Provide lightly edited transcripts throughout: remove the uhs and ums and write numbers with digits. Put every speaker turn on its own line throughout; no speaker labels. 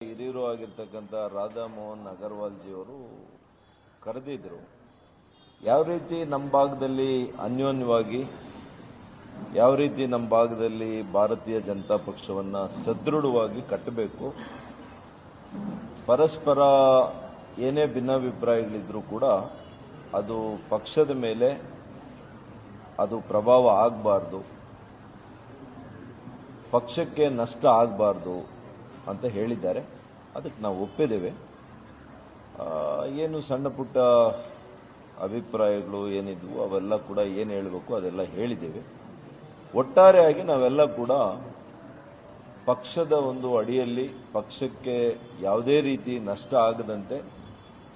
ಹಿರಿಯರು ಆಗಿರ್ತಕ್ಕಂಥ ರಾಧಾ ಮೋಹನ್ ಅಗರ್ವಾಲ್ ಜಿಯವರು ಕರೆದಿದ್ರು. ಯಾವ ರೀತಿ ನಮ್ಮ ಭಾಗದಲ್ಲಿ ಅನ್ಯೋನ್ಯವಾಗಿ, ಯಾವ ರೀತಿ ನಮ್ಮ ಭಾಗದಲ್ಲಿ ಭಾರತೀಯ ಜನತಾ ಪಕ್ಷವನ್ನು ಸದೃಢವಾಗಿ ಕಟ್ಟಬೇಕು, ಪರಸ್ಪರ ಏನೇ ಭಿನ್ನಾಭಿಪ್ರಾಯಗಳಿದ್ರೂ ಕೂಡ ಅದು ಪಕ್ಷದ ಮೇಲೆ ಅದು ಪ್ರಭಾವ ಆಗಬಾರ್ದು, ಪಕ್ಷಕ್ಕೆ ನಷ್ಟ ಆಗಬಾರ್ದು ಅಂತ ಹೇಳಿದ್ದಾರೆ. ಅದಕ್ಕೆ ನಾವು ಒಪ್ಪಿದ್ದೇವೆ. ಏನು ಸಣ್ಣ ಪುಟ್ಟ ಅಭಿಪ್ರಾಯಗಳು ಏನಿದ್ವು ಅವೆಲ್ಲ ಕೂಡ ಏನು ಹೇಳಬೇಕು ಅದೆಲ್ಲ ಹೇಳಿದ್ದೇವೆ. ಒಟ್ಟಾರೆಯಾಗಿ ನಾವೆಲ್ಲ ಕೂಡ ಪಕ್ಷದ ಒಂದು ಅಡಿಯಲ್ಲಿ ಪಕ್ಷಕ್ಕೆ ಯಾವುದೇ ರೀತಿ ನಷ್ಟ ಆಗದಂತೆ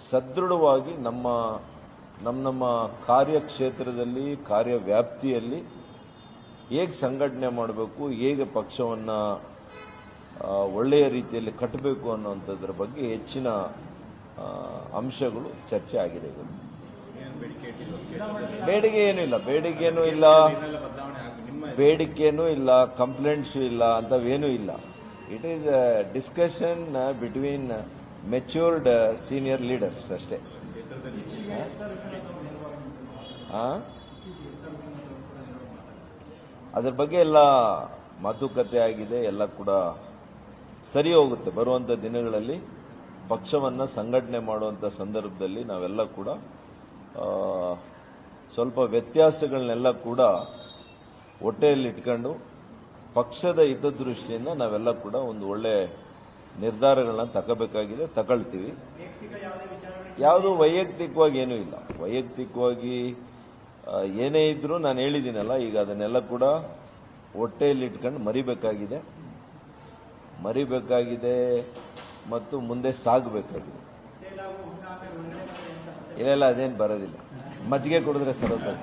ಸದೃಢವಾಗಿ ನಮ್ಮ ಕಾರ್ಯಕ್ಷೇತ್ರದಲ್ಲಿ ಕಾರ್ಯವ್ಯಾಪ್ತಿಯಲ್ಲಿ ಹೇಗೆ ಸಂಘಟನೆ ಮಾಡಬೇಕು, ಹೇಗೆ ಪಕ್ಷವನ್ನು ಒಳ್ಳೆಯ ರೀತಿಯಲ್ಲಿ ಕಟ್ಟಬೇಕು ಅನ್ನುವಂಥದ್ರ ಬಗ್ಗೆ ಹೆಚ್ಚಿನ ಅಂಶಗಳು ಚರ್ಚೆ ಆಗಿದೆ. ಇವತ್ತು ಬೇಡಿಕೆನೂ ಇಲ್ಲ, ಕಂಪ್ಲೇಂಟ್ಸು ಇಲ್ಲ, ಅಂತವೇನೂ ಇಲ್ಲ. It is a discussion between matured senior leaders ಅಷ್ಟೇ. ಅದ್ರ ಬಗ್ಗೆ ಎಲ್ಲ ಮಾತುಕತೆ ಆಗಿದೆ, ಎಲ್ಲ ಕೂಡ ಸರಿ ಹೋಗುತ್ತೆ. ಬರುವಂಥ ದಿನಗಳಲ್ಲಿ ಪಕ್ಷವನ್ನು ಸಂಘಟನೆ ಮಾಡುವಂಥ ಸಂದರ್ಭದಲ್ಲಿ ನಾವೆಲ್ಲ ಕೂಡ ಸ್ವಲ್ಪ ವ್ಯತ್ಯಾಸಗಳನ್ನೆಲ್ಲ ಕೂಡ ಹೊಟ್ಟೆಯಲ್ಲಿಟ್ಕೊಂಡು ಪಕ್ಷದ ಹಿತದೃಷ್ಟಿಯಿಂದ ನಾವೆಲ್ಲ ಕೂಡ ಒಂದು ಒಳ್ಳೆ ನಿರ್ಧಾರಗಳನ್ನ ತಗೋಬೇಕಾಗಿದೆ, ತಗೊಳ್ತೀವಿ. ಯಾವುದು ವೈಯಕ್ತಿಕವಾಗಿ ಏನೂ ಇಲ್ಲ. ವೈಯಕ್ತಿಕವಾಗಿ ಏನೇ ಇದ್ರೂ ನಾನು ಹೇಳಿದ್ದೀನಲ್ಲ, ಈಗ ಅದನ್ನೆಲ್ಲ ಕೂಡ ಹೊಟ್ಟೆಯಲ್ಲಿಟ್ಕೊಂಡು ಮರಿಬೇಕಾಗಿದೆ ಮತ್ತು ಮುಂದೆ ಸಾಗಬೇಕಾಗಿದೆ. ಇಲ್ಲ, ಅದೇನು ಬರೋದಿಲ್ಲ. ಮಜ್ಜಿಗೆ ಕುಡಿದ್ರೆ ಸರೋದು.